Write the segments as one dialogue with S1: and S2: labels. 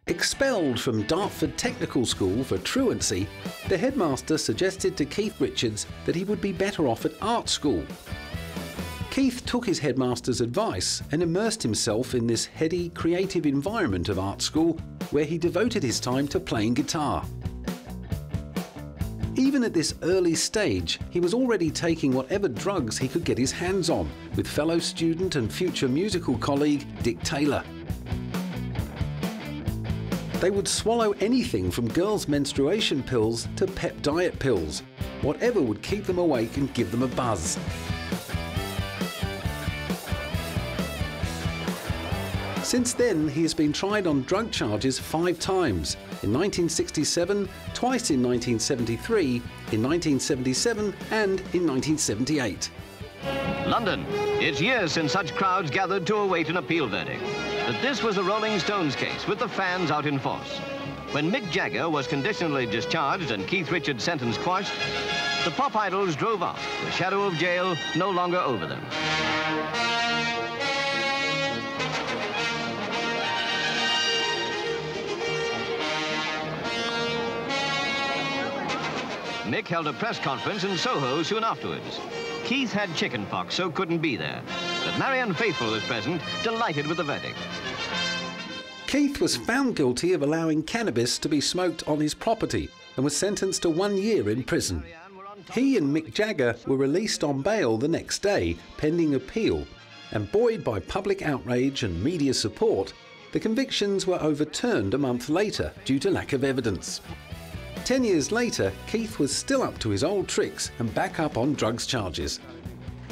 S1: Expelled from Dartford Technical School for truancy, the headmaster suggested to Keith Richards that he would be better off at art school. Keith took his headmaster's advice and immersed himself in this heady, creative environment of art school, where he devoted his time to playing guitar. Even at this early stage, he was already taking whatever drugs he could get his hands on, with fellow student and future musical colleague Dick Taylor. They would swallow anything from girls' menstruation pills to pep diet pills, whatever would keep them awake and give them a buzz. Since then, he has been tried on drug charges 5 times, in 1967, twice in 1973, in 1977 and in 1978.
S2: London. It's years since such crowds gathered to await an appeal verdict. But this was the Rolling Stones case, with the fans out in force. When Mick Jagger was conditionally discharged and Keith Richards' sentence quashed, the pop idols drove off, the shadow of jail no longer over them. Mick held a press conference in Soho soon afterwards. Keith had chickenpox, so couldn't be there. But Marianne Faithfull was present, delighted with the verdict.
S1: Keith was found guilty of allowing cannabis to be smoked on his property and was sentenced to 1 year in prison. He and Mick Jagger were released on bail the next day, pending appeal, and buoyed by public outrage and media support, the convictions were overturned a month later due to lack of evidence. 10 years later, Keith was still up to his old tricks and back up on drugs charges.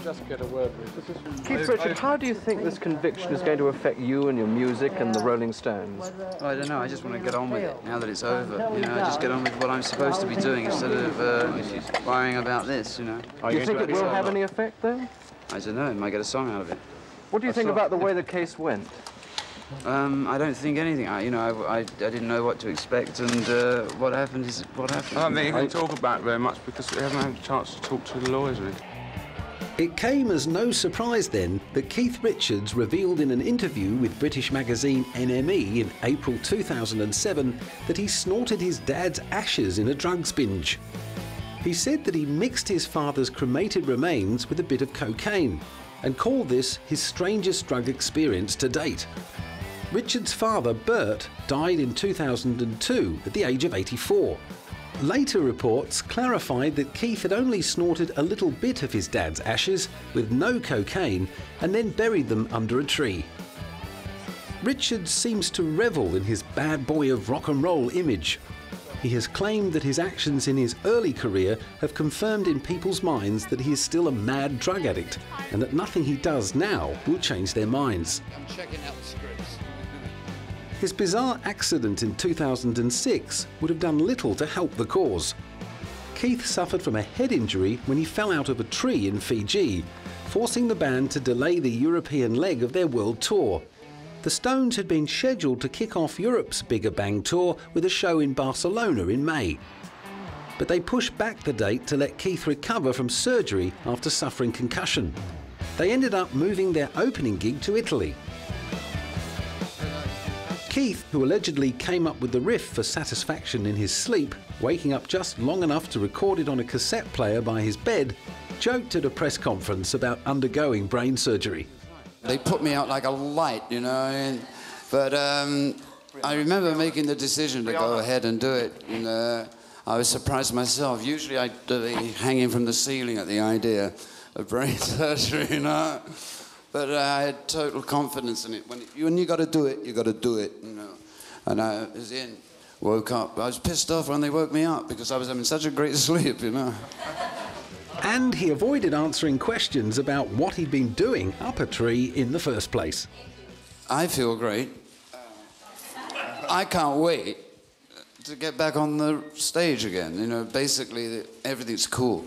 S3: Just get a word with. Keith Richards, how do you think this conviction is going to affect you and your music and the Rolling Stones?
S4: I don't know, I just want to get on with it now that it's over. You know, I just get on with what I'm supposed to be doing instead of worrying about this, you know.
S3: Do you think it will have any effect, though?
S4: I don't know, I might get a song out of it.
S3: What do you think about the way the case went?
S4: I don't think anything. I didn't know what to expect, and what happened is what happened.
S5: I don't think you can talk about it very much because we haven't had a chance to talk to the lawyers, really.
S1: It came as no surprise then that Keith Richards revealed in an interview with British magazine NME in April 2007 that he snorted his dad's ashes in a drugs binge. He said that he mixed his father's cremated remains with a bit of cocaine and called this his strangest drug experience to date. Richards' father, Bert, died in 2002 at the age of 84. Later reports clarified that Keith had only snorted a little bit of his dad's ashes with no cocaine and then buried them under a tree. Richards seems to revel in his bad boy of rock and roll image. He has claimed that his actions in his early career have confirmed in people's minds that he is still a mad drug addict and that nothing he does now will change their minds.
S6: I'm checking out the scripts.
S1: His bizarre accident in 2006 would have done little to help the cause. Keith suffered from a head injury when he fell out of a tree in Fiji, forcing the band to delay the European leg of their world tour. The Stones had been scheduled to kick off Europe's Bigger Bang tour with a show in Barcelona in May. But they pushed back the date to let Keith recover from surgery after suffering concussion. They ended up moving their opening gig to Italy. Keith, who allegedly came up with the riff for Satisfaction in his sleep, waking up just long enough to record it on a cassette player by his bed, joked at a press conference about undergoing brain surgery.
S4: They put me out like a light, you know, but I remember making the decision to go ahead and do it, and I was surprised myself. Usually I'd be hanging from the ceiling at the idea of brain surgery, you know. But I had total confidence in it. When you got to do it, you got to do it, you know. And I was in, woke up. I was pissed off when they woke me up because I was having such a great sleep, you know.
S1: And he avoided answering questions about what he'd been doing up a tree in the first place.
S4: I feel great. I can't wait to get back on the stage again. You know, basically everything's cool.